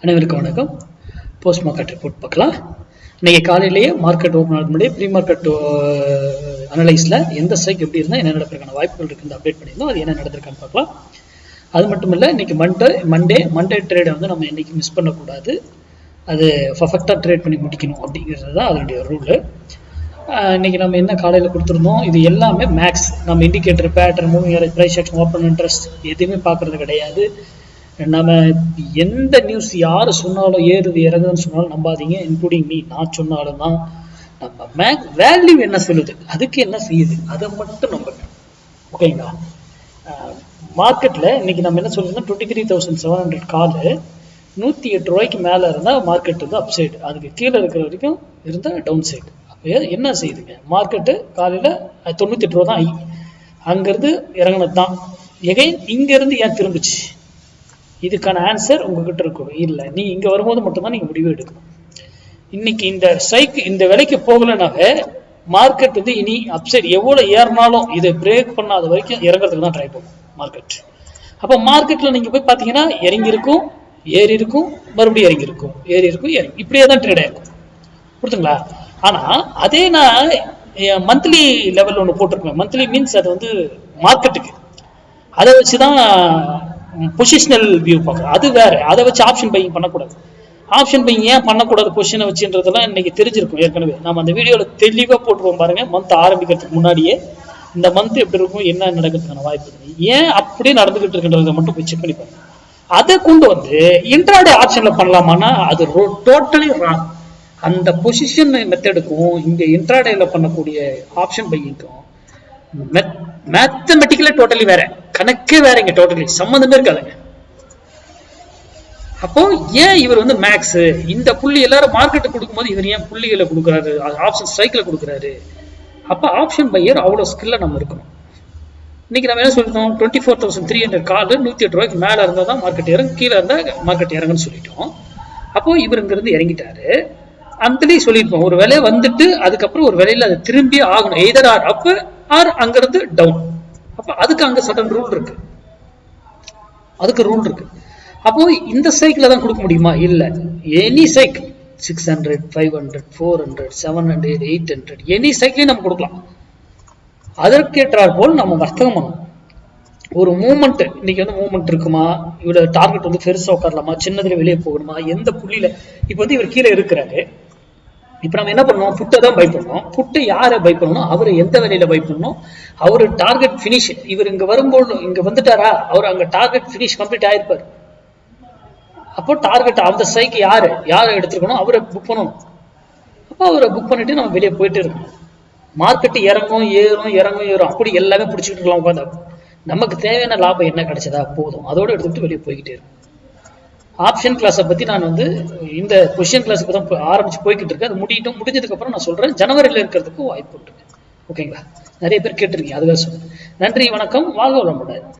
அனைவருக்கும் வணக்கம். Post market report பார்க்கலாம். இன்னைக்கு காலையிலேயே மார்க்கெட் ஓப்பன் ஆக முன்னாடி ப்ரீ மார்க்கெட் அனலைஸில் எந்த ஸ்ட்ரைக் எப்படி இருந்தால் என்ன நடப்பதற்கான வாய்ப்புகள் இருக்குன்னு அப்டேட் பண்ணியிருந்தோம். அது என்ன நடந்திருக்கான்னு பார்க்கலாம். அது மட்டும் இல்லை, இன்னைக்கு மண்டே ட்ரேடை வந்து நம்ம இன்னைக்கு மிஸ் பண்ணக்கூடாது. அது பர்ஃபெக்டாக ட்ரேட் பண்ணி முடிக்கணும் அப்படிங்கிறது தான் அதனுடைய ரூலு. இன்னைக்கு நம்ம என்ன காலையில் கொடுத்துருந்தோம், இது எல்லாமே மேக்ஸ். நம்ம indicator, pattern, moving average, price action, open interest எதுவுமே பார்க்கறது கிடையாது. நம்ம எந்த நியூஸ் யார் சொன்னாலும் ஏறுது இறங்குதுன்னு சொன்னாலும் நம்பாதீங்க, இன்க்ளூடிங் மீ. நான் சொன்னாலும் தான் நம்ம வேல்யூ என்ன சொல்லுது, அதுக்கு என்ன செய்யுது, அதை மட்டும் நம்புங்க. ஓகேங்களா? மார்க்கெட்டில் இன்னைக்கு நம்ம என்ன சொல்லியிருந்தோம், 23,700 காலு 108 ரூபாய்க்கு மேலே இருந்தால் மார்க்கெட் வந்து அப் சைடு, அதுக்கு கீழே இருக்கிற வரைக்கும் இருந்தால் டவுன் சைடு. அப்போ என்ன செய்யுதுங்க, மார்க்கெட்டு காலையில் 98 ரூபா தான் அங்கேருந்து இறங்கினது தான். எகைன் இங்கேருந்து ஏன் திரும்பிச்சு, இதுக்கான ஆன்சர் உங்ககிட்ட இருக்கும். இல்லை, நீ இங்க வரும்போது மட்டும்தான் நீங்க முடிவு எடுக்கணும். இன்னைக்கு இந்த ஸ்ட்ரைக் இந்த விலைக்கு போகலனாவே மார்க்கெட் வந்து இனி அப்சைட் எவ்வளவு ஏறினாலும் இதை பிரேக் பண்ணாத வரைக்கும் இறங்குறதுக்கு தான் ட்ரை பண்ணும் மார்க்கெட். அப்போ மார்க்கெட்ல நீங்க போய் பாத்தீங்கன்னா இறங்கி இருக்கும், ஏறி இருக்கும், மறுபடியும் இறங்கி இருக்கும், ஏறி இருக்கும், இறங்கி இப்படியே தான் ட்ரேட் ஆயிருக்கும். புரியுதுங்களா? ஆனா அதே நான் மந்த்லி லெவல் ஒன்று போட்டிருப்பேன். மந்த்லி மீன்ஸ் அது வந்து மார்க்கெட்டுக்கு, அதை வச்சுதான் பொசிஷனல் வியூ பார்க்குறோம். அது வேற, அதை வச்சு ஆப்ஷன் பையிங் பண்ணக்கூடாது. ஆப்ஷன் பையிங் ஏன் பண்ணக்கூடாது பொசிஷனை வச்சுன்றதெல்லாம் இன்னைக்கு தெரிஞ்சிருக்கும். ஏற்கனவே நம்ம அந்த வீடியோவில் தெளிவாக போட்டுருவோம் பாருங்க. மந்த் ஆரம்பிக்கிறதுக்கு முன்னாடியே இந்த மந்த் எப்படி இருக்கும், என்ன நடக்கிறதுக்கான வாய்ப்பு, ஏன் அப்படி நடந்துகிட்டு இருக்குன்றதை மட்டும் போய் செக் பண்ணி பாருங்க. அதை கொண்டு வந்து இன்ட்ராடே ஆப்ஷன்ல பண்ணலாமான்னா அது டோட்டலி ராங். அந்த பொசிஷன் மெத்தடுக்கும் இங்க இன்ட்ராடேல பண்ணக்கூடிய ஆப்ஷன் பையிங்க்கும் மேத்தமெட்டிக்கலா டோட்டலி வேற, கணக்கே வேற, இங்க டோட்டலி சம்மந்தமே இருக்காதுங்க. அப்போ ஏன் இவர் வந்து மேக்ஸ் இந்த புள்ளி எல்லாரும் மார்க்கெட்டு கொடுக்கும்போது இவர் ஏன் புள்ளிகளை கொடுக்குறாரு, ஆப்ஷன் ஸ்ட்ரைக்ல கொடுக்குறாரு? அப்ப ஆப்ஷன் பையர் அவ்வளவு ஸ்கில்ல நம்ம இருக்கணும். இன்னைக்கு நம்ம என்ன சொல்லிட்டோம், 24,300 கால் 108 ரூபாய்க்கு மேல இருந்தா தான் மார்க்கெட் இறங்கு, கீழே இருந்தா மார்க்கெட் இறங்குன்னு சொல்லிட்டோம். அப்போ இவர் இங்க இருந்து இறங்கிட்டாரு. அந்தலயும் சொல்லியிருப்போம், ஒரு விலை வந்துட்டு அதுக்கப்புறம் ஒரு விலையில அது திரும்பி ஆகணும், எய்தர் ஆர் அப் ஆர் அங்கிருந்து டவுன். அப்ப அதுக்கு அங்க சடன் ரூல் இருக்கு, அதுக்கு ரூல் இருக்கு. அப்போ இந்த சைக்கிள் தான் கொடுக்க முடியுமா? இல்ல, எனி சைக்கிள் 600, 500, 400, 700, 800 எனி சைக்கிளையும் நம்ம கொடுக்கலாம். அதற்கேற்றார் போல் நம்ம வர்த்தகம் பண்ணணும். ஒரு மூவ்மெண்ட் இன்னைக்கு வந்து மூவ்மெண்ட் இருக்குமா, இவ்வளவு டார்கெட் வந்து பெருசா உட்காரலாமா, சின்னதுல வெளியே போகணுமா, எந்த புள்ளியில. இப்ப வந்து இவர் கீழே இருக்கிறாரு. இப்ப நம்ம என்ன பண்ணுவோம், புட்டை தான் பை பண்ணணும். புட்டை யாரை பை பண்ணணும், அவரு எந்த வேலையில பை பண்ணணும், அவரு டார்கெட் பினிஷ். இவர் இங்க வரும்போது இங்க வந்துட்டாரா, அவர் அங்க டார்கெட் பினிஷ் கம்ப்ளீட் ஆயிருப்பாரு. அப்போ டார்கெட் அந்த ஸ்ட்ரைக் யாரை எடுத்துக்கணும், அவரை புக் பண்ணணும். அப்போ அவரை புக் பண்ணிட்டு நம்ம வெளியே போயிட்டு இருக்கணும். மார்க்கெட் இறங்கும் ஏறும், இறங்கும் ஏறும், அப்படி எல்லாமே பிடிச்சிட்டு இருக்கலாம் உட்காந்து. நமக்கு தேவையான லாபம் என்ன கிடைச்சதா போதும், அதோட எடுத்துக்கிட்டு வெளியே போய்கிட்டே இருக்கும். ஆப்ஷன் கிளாஸை பத்தி நான் வந்து இந்த பொசிஷன் கிளாஸ் தான் ஆரம்பிச்சு போய்கிட்டு இருக்கேன். அது முடிஞ்சதுக்கு அப்புறம் நான் சொல்றேன். ஜனவரியில இருக்கிறதுக்கு வாய்ப்பு உண்டு. ஓகேங்களா? நிறைய பேர் கேட்டிருக்கீங்க, அதுக்காக சொல்றேன். நன்றி, வணக்கம், வாழ்க வளமுடன்.